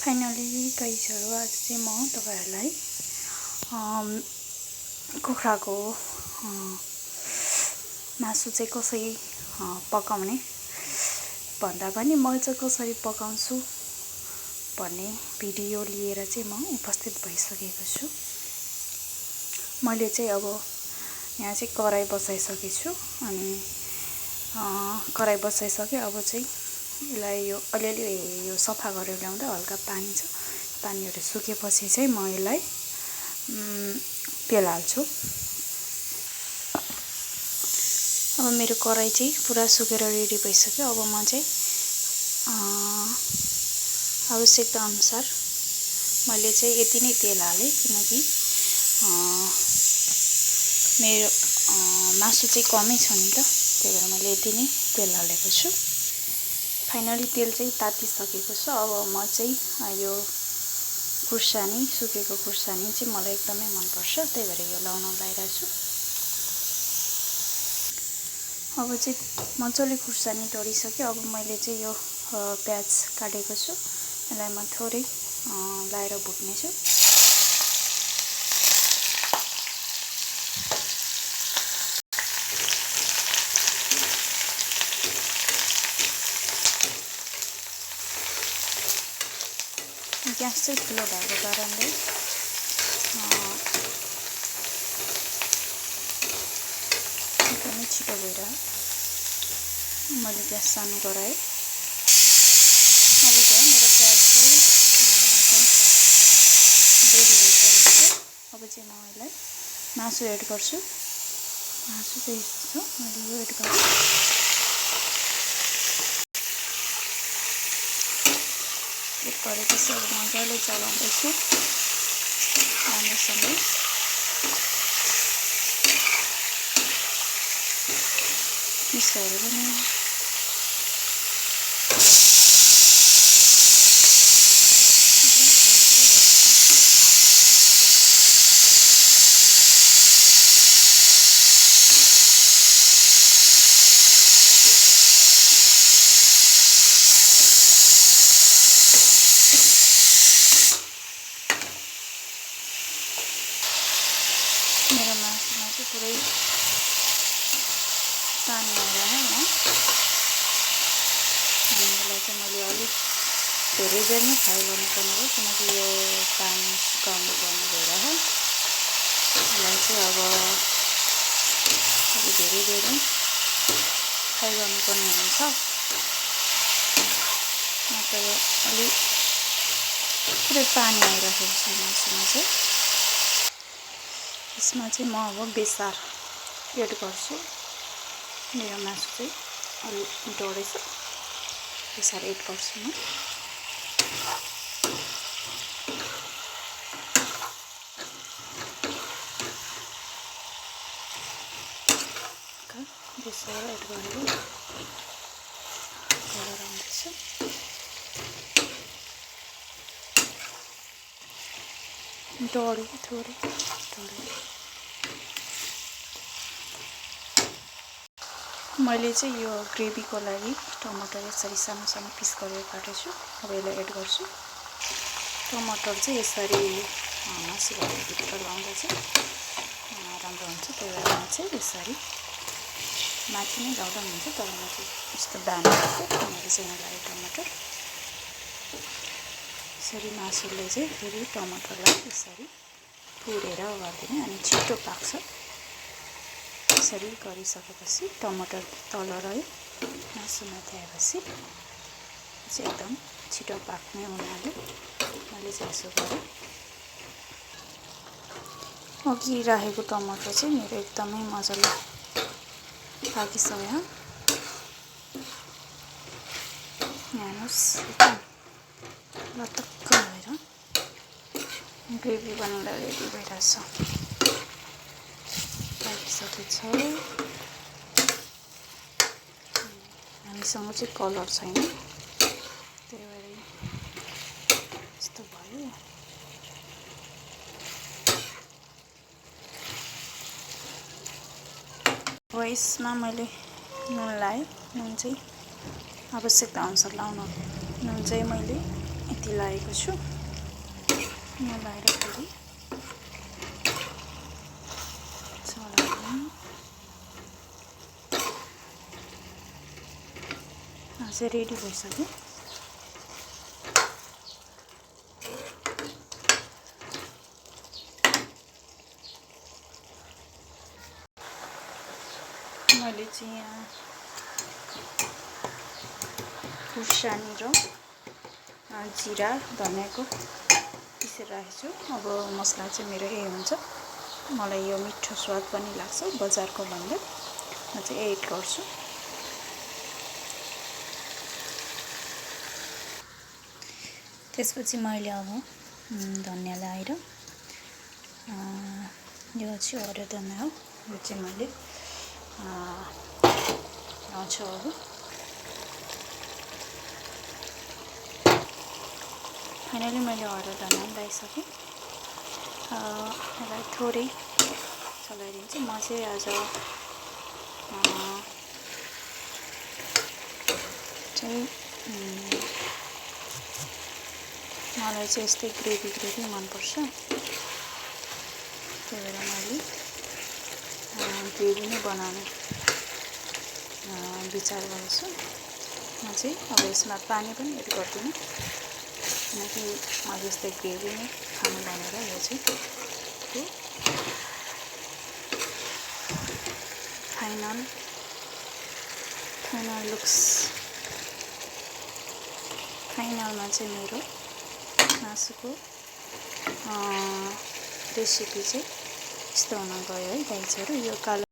Finally गाइजहरु आज चाहिँ म तपाईहरुलाई कुखुराको मासु चाहिँ कसरी पकाउने भन्दा पनि म चाहिँ कसरी पकाउँछु भन्ने भिडियो लिएर चाहिँ म उपस्थित भइसकेको छु। मैले चाहिँ अब यहाँ चाहिँ कराई बसाइसकेको छु अनि कराई बसाइसके अब चाहिँ यसलाई यो अलिअलि यो सफा गरेर ल्याउँदा हल्का पानी छ, पानीहरु सुकेपछि चाहिँ म यसलाई तेल हाल्छु। अब मेरो कराई चाहिँ पुरा सुकेर रेडी भइसक्यो। अब म चाहिँ आवश्यकता अनुसार मैले चाहिँ यति नै तेल हाले किनकि मेरो मासु चाहिँ कमै छ नि त, त्यही भएर मैले यति नै तेल हालेको छु। फाइनली तेल चाहिँ तातिसकेको छ। अब म चाहिँ यो खुर्सानी, सुकेको खुर्सानी चाहिँ मलाई एकदमै मन पर्छ, त्यही भएर यो लाउन लागिरहेको छु। अब चाहिँ मजाले खुर्सानी डढिसक्यो। अब मैले चाहिँ यो प्याज काटेको छु, यसलाई म थोरै लाएर भुट्ने छु। ग्यास चाहिँ ठुलो भएको कारणले एकदमै छिटो भइरह्यो। मैले ग्यास सानो गराएँ। अब चाहिँ मेरो प्याज चाहिँ रेडी भइसकेको छ। अब चाहिँ म यसलाई मासु एड गर्छु। मासु चाहिँ यस्तो छ, मैले यो एड गर्छु। एड गरेपछि अब मजाले चलाउँदैछु राम्रोसँगै। मिक्सहरू पनि मेरो मासुमा चाहिँ पुरै पानी आएर हैन, हामीलाई चाहिँ मैले अलिक धेरै बेर नै फ्राई गर्नुपर्ने हो किनकि यो पानी सुकाउनु पर्ने भएर हो। यसलाई चाहिँ अब अलि धेरै बेर नै फ्राई गर्नुपर्ने हुन्छ, नत्र अलि पुरै पानी आइरहेको छ मासुमा चाहिँ। यसमा चाहिँ म अब बेसार एड गर्छु। मेरो मासु चाहिँ अलि डढेछ, बेसार एड गर्छु म। बेसार एड गरेर कलर आउँदैछ। डढ्यो थोरै डढ्यो। मैले चाहिँ यो ग्रेभीको लागि टमाटर यसरी सानो सानो पिस गरेर काटेको छु। अब यसलाई एड गर्छु। टमाटर चाहिँ यसरी मासुको भित्र लाउँदा चाहिँ राम्रो हुन्छ, त्यही भएर म चाहिँ यसरी माथि नै लाउँदा हुन्छ, तर म चाहिँ यस्तो दाना मैले चाहिँ लगाएँ टमाटर। यसरी मासुले चाहिँ फेरि टमाटरलाई यसरी पुरेर गरिदिने अनि छिटो पाक्छ। यसरी गरिसकेपछि टमाटर तल रह्यो, मासु माथि आएपछि चाहिँ एकदम छिटो पाक्ने हुनाले मैले चाहिँ यसो गरेँ। अघि राखेको टमाटर चाहिँ मेरो एकदमै मजाले पाकिसक्यो। हेर्नुहोस् एकदम लटक्क भएर ग्रेभी बनेर रेडी भइरहेछ, पाकिसकेको छ। हामीसँग चाहिँ कलर छैन, त्यही भएर यस्तो भयो। अब यसमा मैले नुन लाएँ। नुन चाहिँ आवश्यकता अनुसार लाउनु। नुन चाहिँ मैले यति लाएँ। मिलाएको छु। मिलाएर फेरि चलाउने। अझै रेडी भइसक्यो। मैले चाहिँ यहाँ खुर्सानी र जिरा धनियाँको पिसेर राखेको छु। अब मसला चाहिँ मेरो यही हुन्छ। मलाई यो मिठो स्वाद पनि लाग्छ बजारको भन्दा। म चाहिँ एड गर्छु। त्यसपछि मैले अब धनियाँ लगाएर यो चाहिँ हरियो धनियाँ हो। यो चाहिँ मैले लाउँछु। अब फाइनली मैले हरियो धनियाँ पनि लगाइसकेँ। यसलाई थोरै चलाइदिन्छु। म चाहिँ आज मलाई चाहिँ यस्तै ग्रेभी मनपर्छ। त्यही भएर मैले ग्रेभी नै बनाउने विचार गर्छु। म चाहिँ अब यसमा पानी पनि एड गर्दिनँ, किनकि म जस्तै ग्रेभी नै खानु भनेर यो चाहिँ फाइनलमा चाहिँ मेरो मासुको रेसिपी चाहिँ यस्तो हुन गयो है गाइजहरु। यो कालो